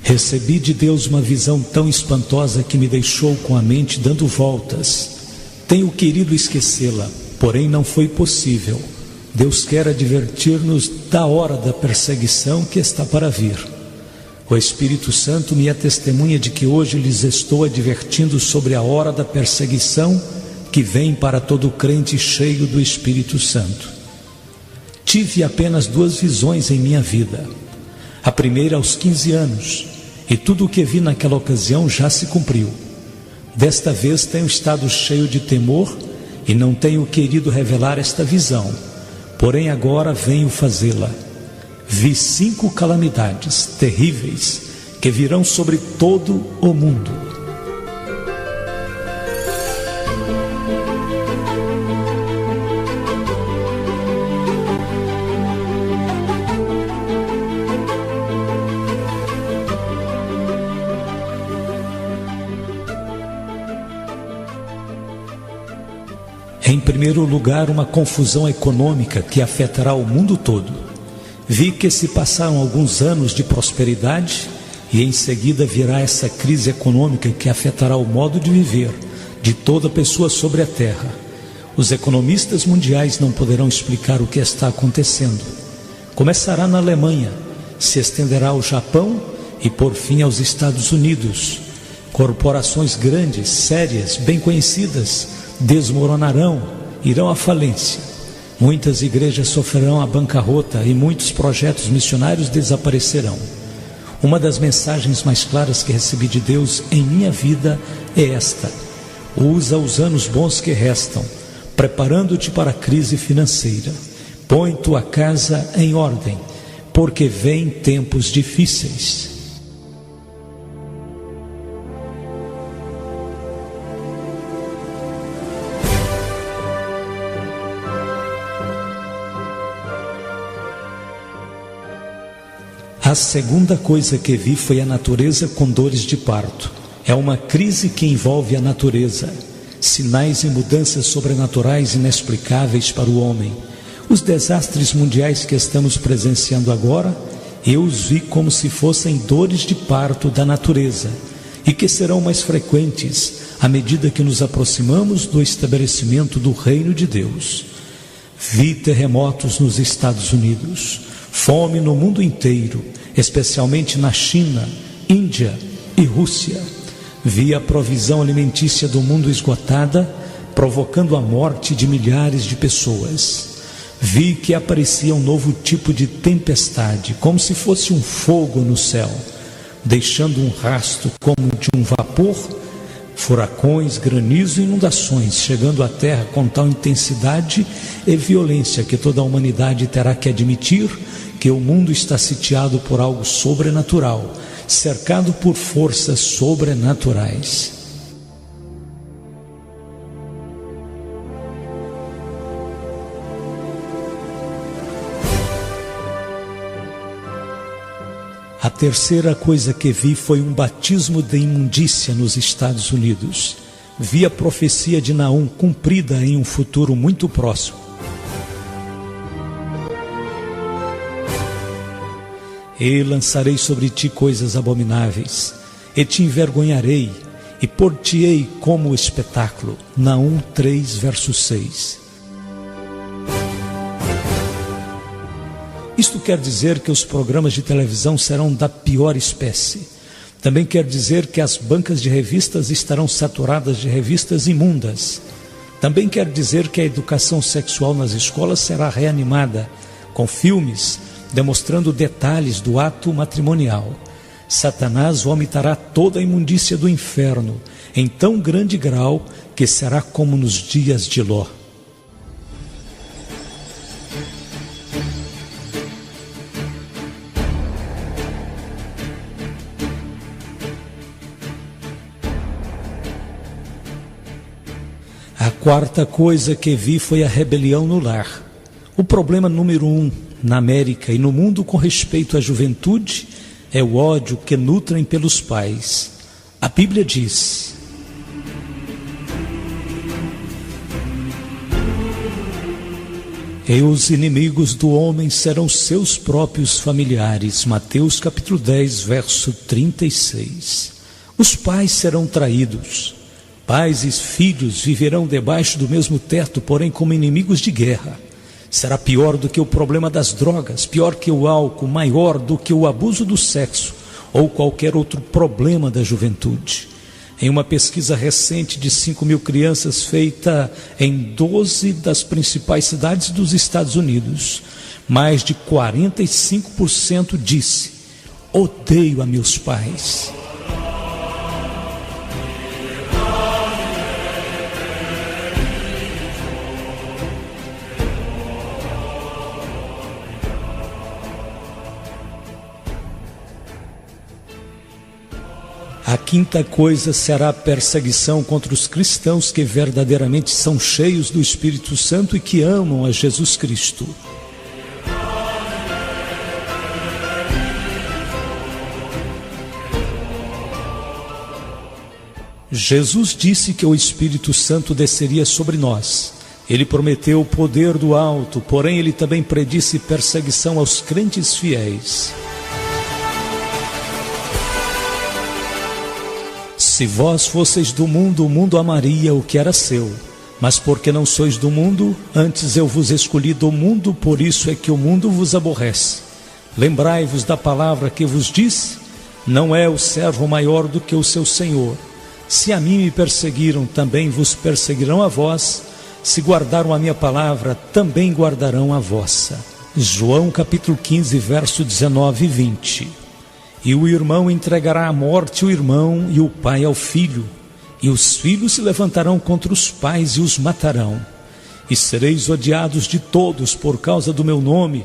Recebi de Deus uma visão tão espantosa que me deixou com a mente dando voltas. Tenho querido esquecê-la, porém não foi possível. Deus quer advertir-nos da hora da perseguição que está para vir. O Espírito Santo me é testemunha de que hoje lhes estou advertindo sobre a hora da perseguição que vem para todo crente cheio do Espírito Santo. Tive apenas 2 visões em minha vida. A primeira aos 15 anos, e tudo o que vi naquela ocasião já se cumpriu. Desta vez tenho estado cheio de temor e não tenho querido revelar esta visão, porém agora venho fazê-la. Vi 5 calamidades terríveis que virão sobre todo o mundo. Em primeiro lugar, uma confusão econômica que afetará o mundo todo. Vi que se passaram alguns anos de prosperidade e em seguida virá essa crise econômica que afetará o modo de viver de toda pessoa sobre a terra. Os economistas mundiais não poderão explicar o que está acontecendo. Começará na Alemanha, se estenderá ao Japão e por fim aos Estados Unidos. Corporações grandes, sérias, bem conhecidas, desmoronarão, irão à falência. Muitas igrejas sofrerão a bancarrota e muitos projetos missionários desaparecerão. Uma das mensagens mais claras que recebi de Deus em minha vida é esta: usa os anos bons que restam, preparando-te para a crise financeira. Põe tua casa em ordem, porque vêm tempos difíceis. A segunda coisa que vi foi a natureza com dores de parto. É uma crise que envolve a natureza. Sinais e mudanças sobrenaturais inexplicáveis para o homem. Os desastres mundiais que estamos presenciando agora, eu os vi como se fossem dores de parto da natureza e que serão mais frequentes à medida que nos aproximamos do estabelecimento do reino de Deus. Vi terremotos nos Estados Unidos, fome no mundo inteiro, especialmente na China, Índia e Rússia. Vi a provisão alimentícia do mundo esgotada, provocando a morte de milhares de pessoas. Vi que aparecia um novo tipo de tempestade, como se fosse um fogo no céu, deixando um rastro como de um vapor, furacões, granizo e inundações, chegando à terra com tal intensidade e violência que toda a humanidade terá que admitir que o mundo está sitiado por algo sobrenatural, cercado por forças sobrenaturais. A terceira coisa que vi foi um batismo de imundícia nos Estados Unidos. Vi a profecia de Naum cumprida em um futuro muito próximo. E lançarei sobre ti coisas abomináveis, e te envergonharei, e pôr-te-ei como espetáculo. Naum 3, verso 6. Isto quer dizer que os programas de televisão serão da pior espécie. Também quer dizer que as bancas de revistas estarão saturadas de revistas imundas. Também quer dizer que a educação sexual nas escolas será reanimada, com filmes demonstrando detalhes do ato matrimonial. Satanás vomitará toda a imundícia do inferno, em tão grande grau que será como nos dias de Ló. A quarta coisa que vi foi a rebelião no lar. O problema número 1 na América e no mundo com respeito à juventude é o ódio que nutrem pelos pais. A Bíblia diz: E os inimigos do homem serão seus próprios familiares. Mateus capítulo 10, verso 36. Os pais serão traídos. Pais e filhos viverão debaixo do mesmo teto, porém como inimigos de guerra. Será pior do que o problema das drogas, pior que o álcool, maior do que o abuso do sexo ou qualquer outro problema da juventude. Em uma pesquisa recente de 5.000 crianças feita em 12 das principais cidades dos Estados Unidos, mais de 45% disse: odeio a meus pais. A quinta coisa será a perseguição contra os cristãos que verdadeiramente são cheios do Espírito Santo e que amam a Jesus Cristo. Jesus disse que o Espírito Santo desceria sobre nós. Ele prometeu o poder do alto, porém ele também predisse perseguição aos crentes fiéis. Se vós fosseis do mundo, o mundo amaria o que era seu. Mas porque não sois do mundo, antes eu vos escolhi do mundo, por isso é que o mundo vos aborrece. Lembrai-vos da palavra que vos disse: não é o servo maior do que o seu senhor. Se a mim me perseguiram, também vos perseguirão a vós. Se guardaram a minha palavra, também guardarão a vossa. João capítulo 15, verso 19 e 20. E o irmão entregará à morte o irmão, e o pai ao filho, e os filhos se levantarão contra os pais e os matarão. E sereis odiados de todos por causa do meu nome,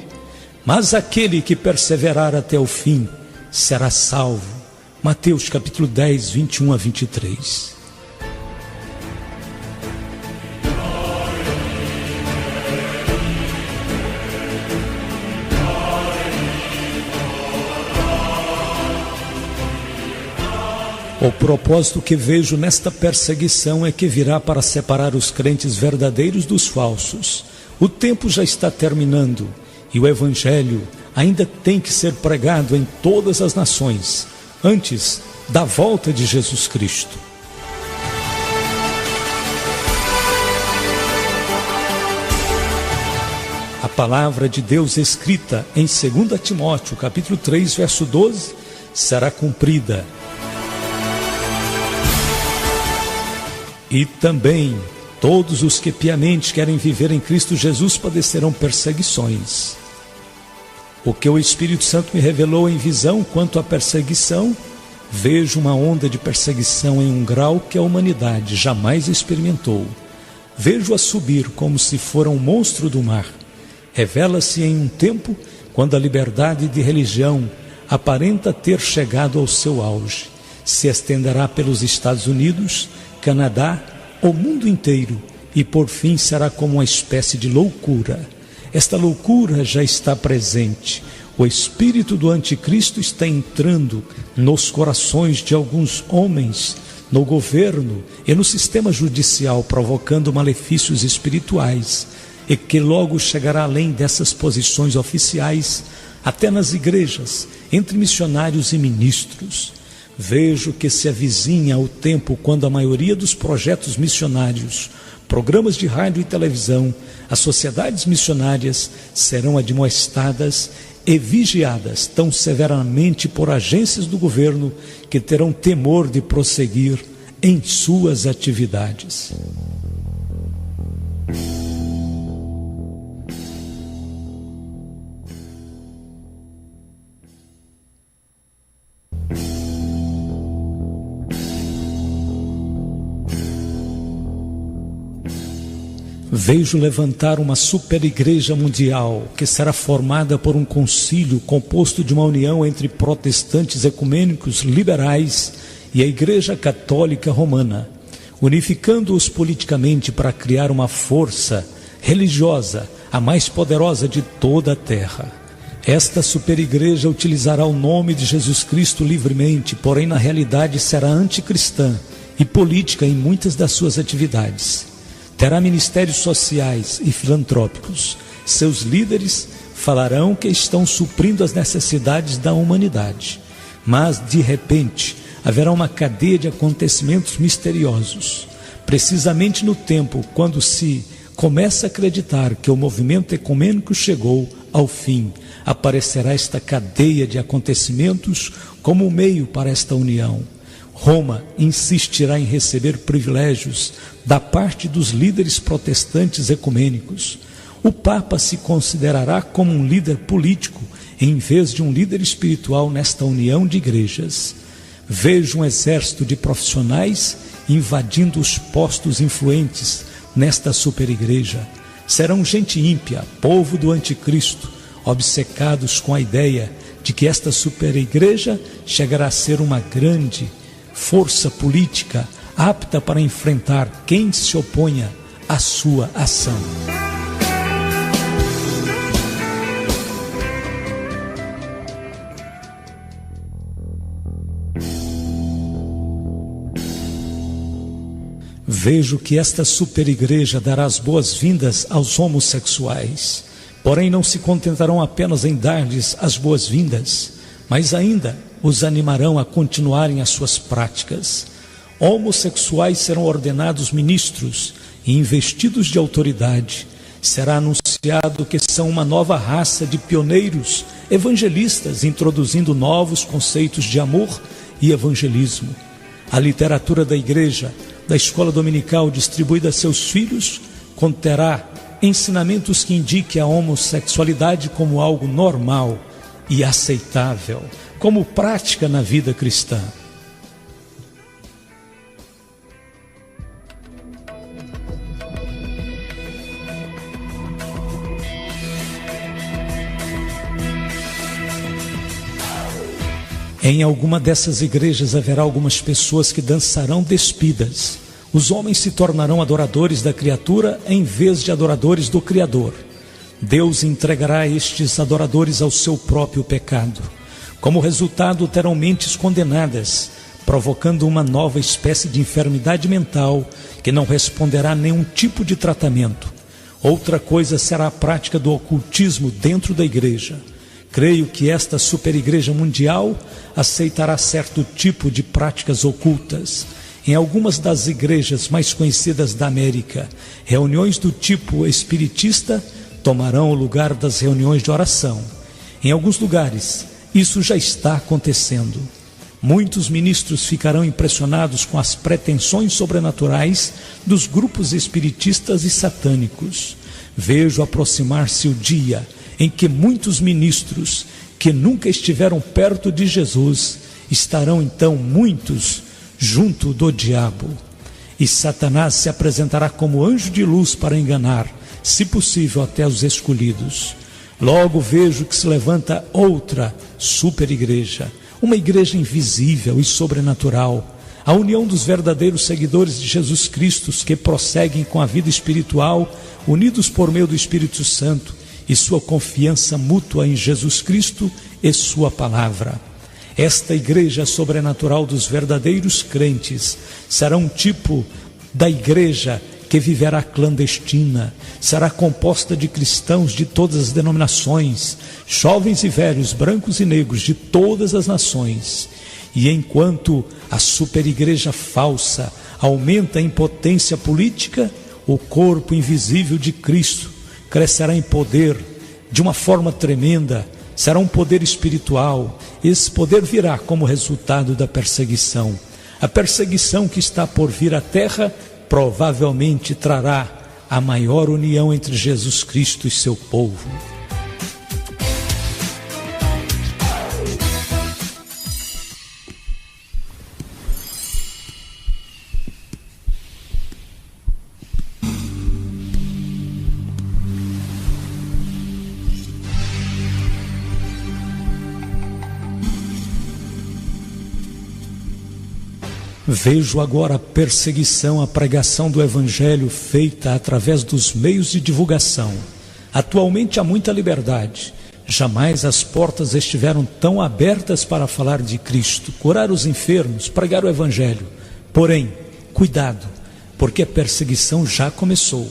mas aquele que perseverar até o fim será salvo. Mateus capítulo 10, 21 a 23. O propósito que vejo nesta perseguição é que virá para separar os crentes verdadeiros dos falsos. O tempo já está terminando e o Evangelho ainda tem que ser pregado em todas as nações, antes da volta de Jesus Cristo. A palavra de Deus escrita em 2 Timóteo, capítulo 3, verso 12, será cumprida. E também todos os que piamente querem viver em Cristo Jesus padecerão perseguições. O que o Espírito Santo me revelou em visão quanto à perseguição, vejo uma onda de perseguição em um grau que a humanidade jamais experimentou. Vejo-a subir como se fora um monstro do mar. Revela-se em um tempo quando a liberdade de religião aparenta ter chegado ao seu auge. Se estenderá pelos Estados Unidos, Canadá, o mundo inteiro, e por fim será como uma espécie de loucura. Esta loucura já está presente. O espírito do anticristo está entrando nos corações de alguns homens, no governo e no sistema judicial, provocando malefícios espirituais, e que logo chegará além dessas posições oficiais, até nas igrejas, entre missionários e ministros. Vejo que se avizinha o tempo quando a maioria dos projetos missionários, programas de rádio e televisão, as sociedades missionárias serão admoestadas e vigiadas tão severamente por agências do governo que terão temor de prosseguir em suas atividades. Vejo levantar uma super-igreja mundial que será formada por um concílio composto de uma união entre protestantes ecumênicos liberais e a Igreja Católica Romana, unificando-os politicamente para criar uma força religiosa, a mais poderosa de toda a terra. Esta super-igreja utilizará o nome de Jesus Cristo livremente, porém na realidade será anticristã e política em muitas das suas atividades. Terá ministérios sociais e filantrópicos, Seus líderes falarão que estão suprindo as necessidades da humanidade, mas de repente haverá uma cadeia de acontecimentos misteriosos. Precisamente no tempo quando se começa a acreditar que o movimento ecumênico chegou ao fim, aparecerá esta cadeia de acontecimentos como um meio para esta união. Roma insistirá em receber privilégios da parte dos líderes protestantes ecumênicos. O Papa se considerará como um líder político em vez de um líder espiritual nesta união de igrejas. Vejo um exército de profissionais invadindo os postos influentes nesta superigreja. Serão gente ímpia, povo do anticristo, obcecados com a ideia de que esta superigreja chegará a ser uma grande força política apta para enfrentar quem se oponha à sua ação. Vejo que esta superigreja dará as boas-vindas aos homossexuais, porém não se contentarão apenas em dar-lhes as boas-vindas, mas ainda os animarão a continuarem as suas práticas. Homossexuais serão ordenados ministros e investidos de autoridade. Será anunciado que são uma nova raça de pioneiros evangelistas, introduzindo novos conceitos de amor e evangelismo. A literatura da igreja, da escola dominical distribuída a seus filhos, conterá ensinamentos que indiquem a homossexualidade como algo normal e aceitável, como prática na vida cristã. Em alguma dessas igrejas haverá algumas pessoas que dançarão despidas. Os homens se tornarão adoradores da criatura em vez de adoradores do Criador. Deus entregará estes adoradores ao seu próprio pecado. Como resultado, terão mentes condenadas, provocando uma nova espécie de enfermidade mental que não responderá a nenhum tipo de tratamento. Outra coisa será a prática do ocultismo dentro da igreja. Creio que esta superigreja mundial aceitará certo tipo de práticas ocultas. Em algumas das igrejas mais conhecidas da América, reuniões do tipo espiritista tomarão o lugar das reuniões de oração. Em alguns lugares, isso já está acontecendo. Muitos ministros ficarão impressionados com as pretensões sobrenaturais dos grupos espiritistas e satânicos. Vejo aproximar-se o dia em que muitos ministros que nunca estiveram perto de Jesus estarão então muitos junto do diabo. E Satanás se apresentará como anjo de luz para enganar, se possível, até os escolhidos. Logo vejo que se levanta outra superigreja, uma igreja invisível e sobrenatural, a união dos verdadeiros seguidores de Jesus Cristo que prosseguem com a vida espiritual, unidos por meio do Espírito Santo e sua confiança mútua em Jesus Cristo e sua palavra. Esta igreja sobrenatural dos verdadeiros crentes será um tipo da igreja que viverá clandestina, será composta de cristãos de todas as denominações, jovens e velhos, brancos e negros de todas as nações. E enquanto a superigreja falsa aumenta em potência política, o corpo invisível de Cristo crescerá em poder de uma forma tremenda, será um poder espiritual. Esse poder virá como resultado da perseguição. A perseguição que está por vir à terra provavelmente trará a maior união entre Jesus Cristo e seu povo. Vejo agora a perseguição à pregação do Evangelho feita através dos meios de divulgação. Atualmente há muita liberdade. Jamais as portas estiveram tão abertas para falar de Cristo, curar os enfermos, pregar o Evangelho. Porém, cuidado, porque a perseguição já começou.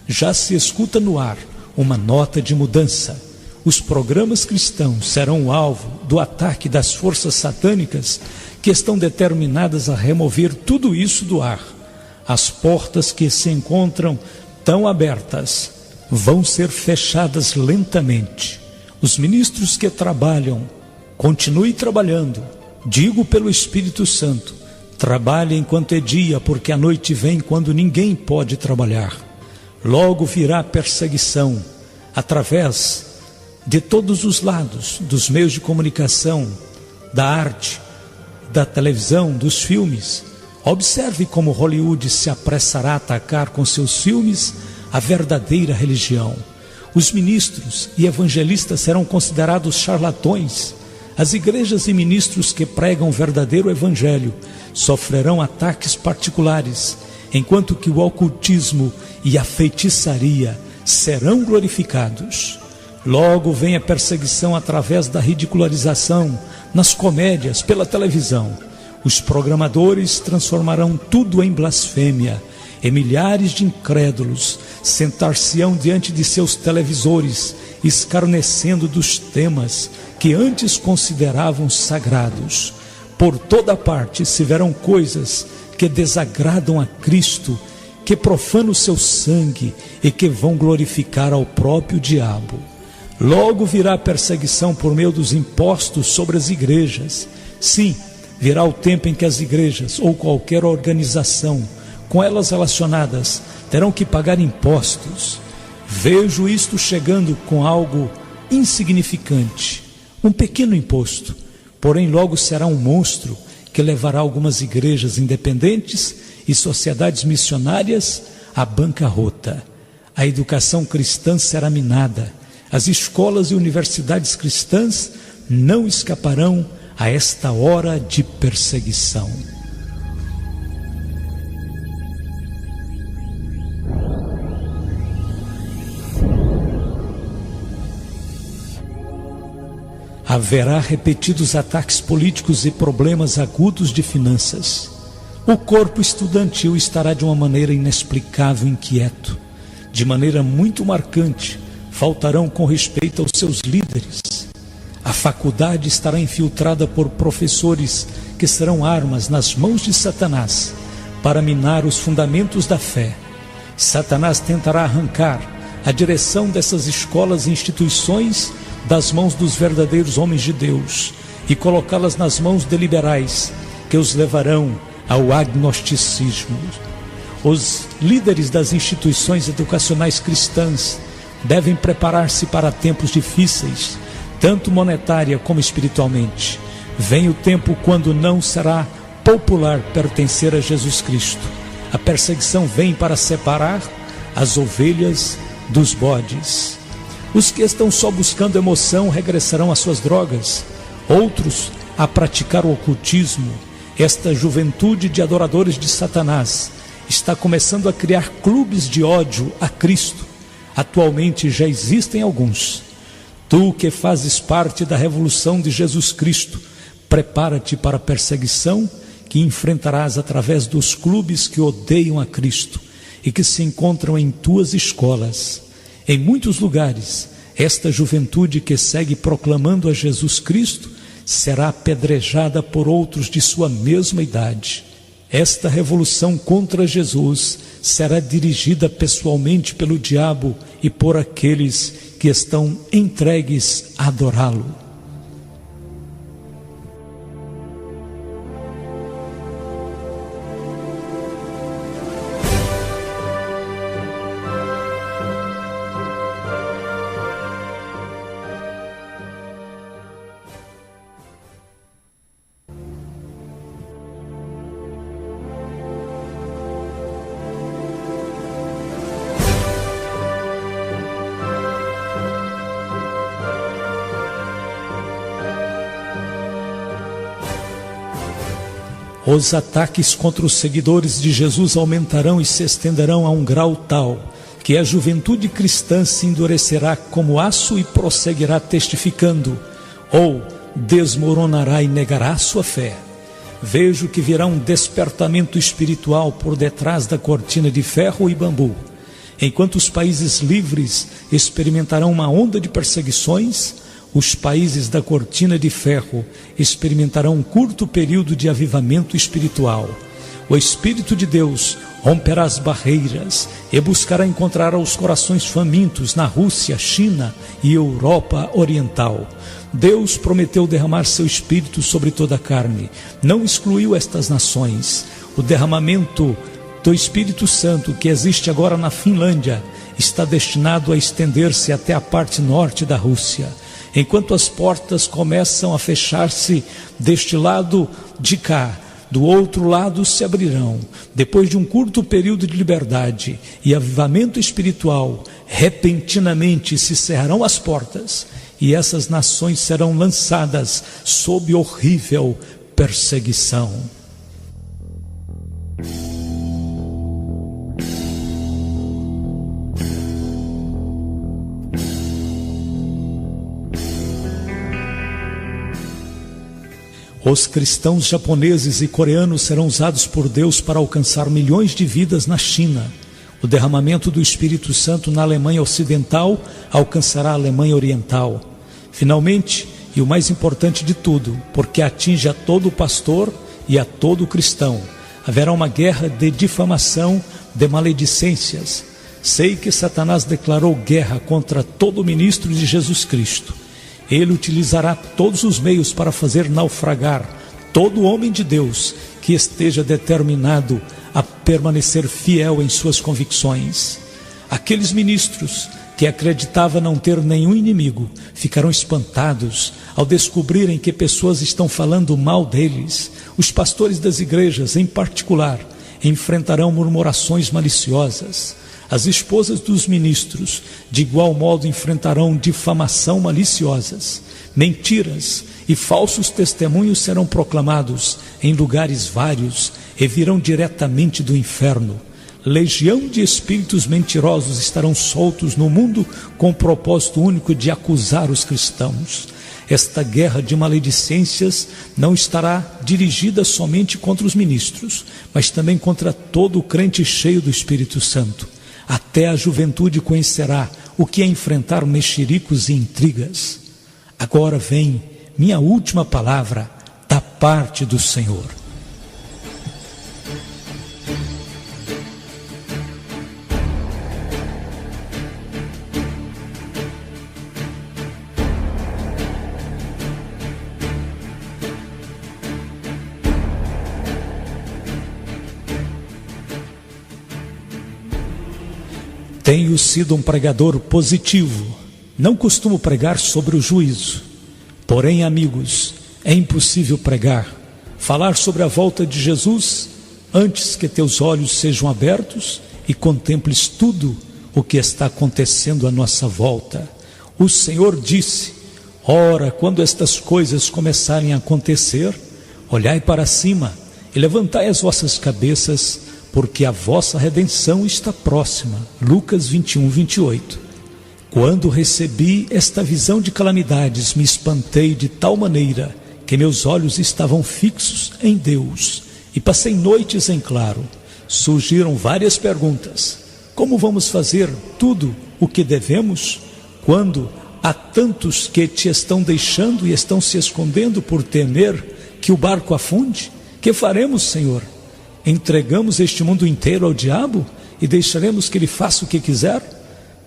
Já se escuta no ar uma nota de mudança. Os programas cristãos serão o alvo do ataque das forças satânicas que estão determinadas a remover tudo isso do ar. As portas que se encontram tão abertas vão ser fechadas lentamente. Os ministros que trabalham, continue trabalhando. Digo pelo Espírito Santo, trabalhe enquanto é dia, porque a noite vem quando ninguém pode trabalhar. Logo virá perseguição, através de todos os lados, dos meios de comunicação, da arte, da televisão, dos filmes. Observe como Hollywood se apressará a atacar com seus filmes a verdadeira religião. Os ministros e evangelistas serão considerados charlatões. As igrejas e ministros que pregam o verdadeiro evangelho sofrerão ataques particulares, enquanto que o ocultismo e a feitiçaria serão glorificados. Logo vem a perseguição através da ridicularização nas comédias, pela televisão. Os programadores transformarão tudo em blasfêmia, e milhares de incrédulos sentar-se-ão diante de seus televisores, escarnecendo dos temas que antes consideravam sagrados. Por toda parte se verão coisas que desagradam a Cristo, que profanam o seu sangue e que vão glorificar ao próprio diabo. Logo virá a perseguição por meio dos impostos sobre as igrejas. Sim, virá o tempo em que as igrejas ou qualquer organização com elas relacionadas terão que pagar impostos. Vejo isto chegando com algo insignificante, um pequeno imposto, porém logo será um monstro que levará algumas igrejas independentes e sociedades missionárias à bancarrota. A educação cristã será minada. As escolas e universidades cristãs não escaparão a esta hora de perseguição. Haverá repetidos ataques políticos e problemas agudos de finanças. O corpo estudantil estará de uma maneira inexplicável inquieto. De maneira muito marcante, faltarão com respeito aos seus líderes. A faculdade estará infiltrada por professores que serão armas nas mãos de Satanás para minar os fundamentos da fé. Satanás tentará arrancar a direção dessas escolas e instituições das mãos dos verdadeiros homens de Deus e colocá-las nas mãos de liberais que os levarão ao agnosticismo. Os líderes das instituições educacionais cristãs devem preparar-se para tempos difíceis, tanto monetária como espiritualmente. Vem o tempo quando não será popular pertencer a Jesus Cristo. A perseguição vem para separar as ovelhas dos bodes. Os que estão só buscando emoção regressarão às suas drogas, outros a praticar o ocultismo. Esta juventude de adoradores de Satanás está começando a criar clubes de ódio a Cristo. Atualmente já existem alguns. Tu que fazes parte da revolução de Jesus Cristo, prepara-te para a perseguição que enfrentarás através dos clubes que odeiam a Cristo e que se encontram em tuas escolas. Em muitos lugares, esta juventude que segue proclamando a Jesus Cristo será apedrejada por outros de sua mesma idade. Esta revolução contra Jesus será dirigida pessoalmente pelo diabo e por aqueles que estão entregues a adorá-lo. Os ataques contra os seguidores de Jesus aumentarão e se estenderão a um grau tal que a juventude cristã se endurecerá como aço e prosseguirá testificando, ou desmoronará e negará sua fé. Vejo que virá um despertamento espiritual por detrás da cortina de ferro e bambu. Enquanto os países livres experimentarão uma onda de perseguições, os países da cortina de ferro experimentarão um curto período de avivamento espiritual. O Espírito de Deus romperá as barreiras e buscará encontrar os corações famintos na Rússia, China e Europa Oriental. Deus prometeu derramar seu Espírito sobre toda a carne. Não excluiu estas nações. O derramamento do Espírito Santo que existe agora na Finlândia está destinado a estender-se até a parte norte da Rússia. Enquanto as portas começam a fechar-se deste lado de cá, do outro lado se abrirão. Depois de um curto período de liberdade e avivamento espiritual, repentinamente se cerrarão as portas e essas nações serão lançadas sob horrível perseguição. Os cristãos japoneses e coreanos serão usados por Deus para alcançar milhões de vidas na China. O derramamento do Espírito Santo na Alemanha Ocidental alcançará a Alemanha Oriental. Finalmente, e o mais importante de tudo, porque atinge a todo pastor e a todo cristão, haverá uma guerra de difamação, de maledicências. Sei que Satanás declarou guerra contra todo ministro de Jesus Cristo. Ele utilizará todos os meios para fazer naufragar todo homem de Deus que esteja determinado a permanecer fiel em suas convicções. Aqueles ministros que acreditavam não ter nenhum inimigo ficarão espantados ao descobrirem que pessoas estão falando mal deles. Os pastores das igrejas, em particular, enfrentarão murmurações maliciosas. As esposas dos ministros, de igual modo, enfrentarão difamação maliciosas. Mentiras e falsos testemunhos serão proclamados em lugares vários e virão diretamente do inferno. Legião de espíritos mentirosos estarão soltos no mundo com o propósito único de acusar os cristãos. Esta guerra de maledicências não estará dirigida somente contra os ministros, mas também contra todo o crente cheio do Espírito Santo. Até a juventude conhecerá o que é enfrentar mexericos e intrigas. Agora vem minha última palavra da parte do Senhor. Tenho sido um pregador positivo. Não costumo pregar sobre o juízo. Porém, amigos, é impossível pregar, falar sobre a volta de Jesus antes que teus olhos sejam abertos e contemples tudo o que está acontecendo à nossa volta. O Senhor disse: ora, quando estas coisas começarem a acontecer, olhai para cima e levantai as vossas cabeças, porque a vossa redenção está próxima. Lucas 21, 28. Quando recebi esta visão de calamidades, me espantei de tal maneira que meus olhos estavam fixos em Deus e passei noites em claro. Surgiram várias perguntas. Como vamos fazer tudo o que devemos quando há tantos que te estão deixando e estão se escondendo por temer que o barco afunde? Que faremos, Senhor? Entregamos este mundo inteiro ao diabo e deixaremos que ele faça o que quiser?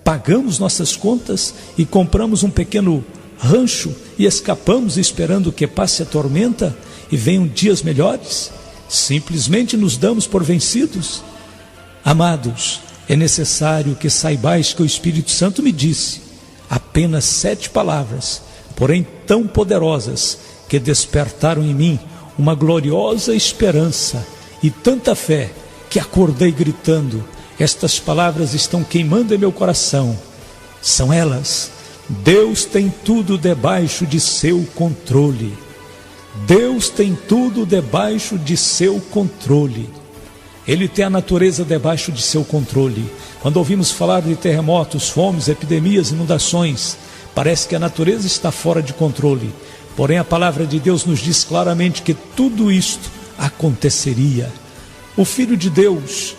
Pagamos nossas contas e compramos um pequeno rancho e escapamos esperando que passe a tormenta e venham dias melhores? Simplesmente nos damos por vencidos? Amados, é necessário que saibais que o Espírito Santo me disse apenas 7 palavras, porém tão poderosas que despertaram em mim uma gloriosa esperança e tanta fé que acordei gritando. Estas palavras estão queimando em meu coração. São elas: Deus tem tudo debaixo de seu controle. Deus tem tudo debaixo de seu controle. Ele tem a natureza debaixo de seu controle. Quando ouvimos falar de terremotos, fomes, epidemias, inundações, parece que a natureza está fora de controle. Porém, a palavra de Deus nos diz claramente que tudo isto aconteceria. O Filho de Deus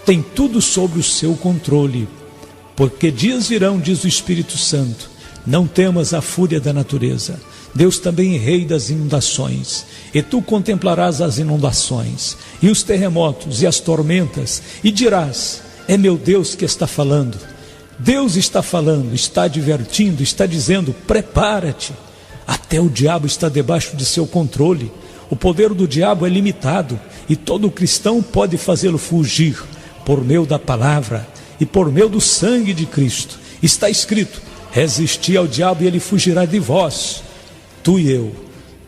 tem tudo sob o seu controle. Porque dias virão, diz o Espírito Santo, não temas a fúria da natureza. Deus também é rei das inundações, e tu contemplarás as inundações, e os terremotos, e as tormentas, e dirás, é meu Deus que está falando. Deus está falando, está advertindo, está dizendo, prepara-te. Até o diabo está debaixo de seu controle. O poder do diabo é limitado, e todo cristão pode fazê-lo fugir, por meio da palavra, e por meio do sangue de Cristo. Está escrito, resisti ao diabo e ele fugirá de vós. Tu e eu,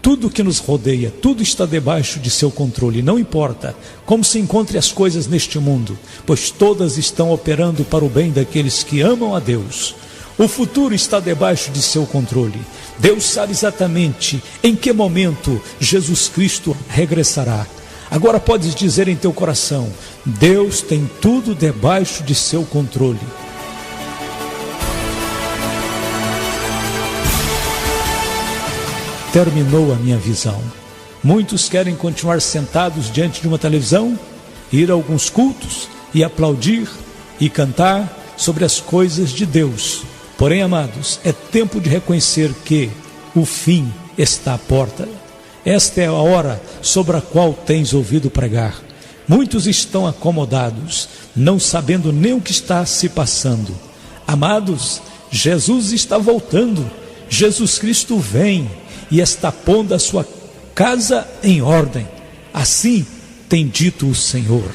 tudo que nos rodeia, tudo está debaixo de seu controle. Não importa como se encontrem as coisas neste mundo, pois todas estão operando para o bem daqueles que amam a Deus. O futuro está debaixo de seu controle. Deus sabe exatamente em que momento Jesus Cristo regressará. Agora podes dizer em teu coração, Deus tem tudo debaixo de seu controle. Terminou a minha visão. Muitos querem continuar sentados diante de uma televisão, ir a alguns cultos e aplaudir e cantar sobre as coisas de Deus. Porém, amados, é tempo de reconhecer que o fim está à porta. Esta é a hora sobre a qual tens ouvido pregar. Muitos estão acomodados, não sabendo nem o que está se passando. Amados, Jesus está voltando. Jesus Cristo vem e está pondo a sua casa em ordem. Assim tem dito o Senhor.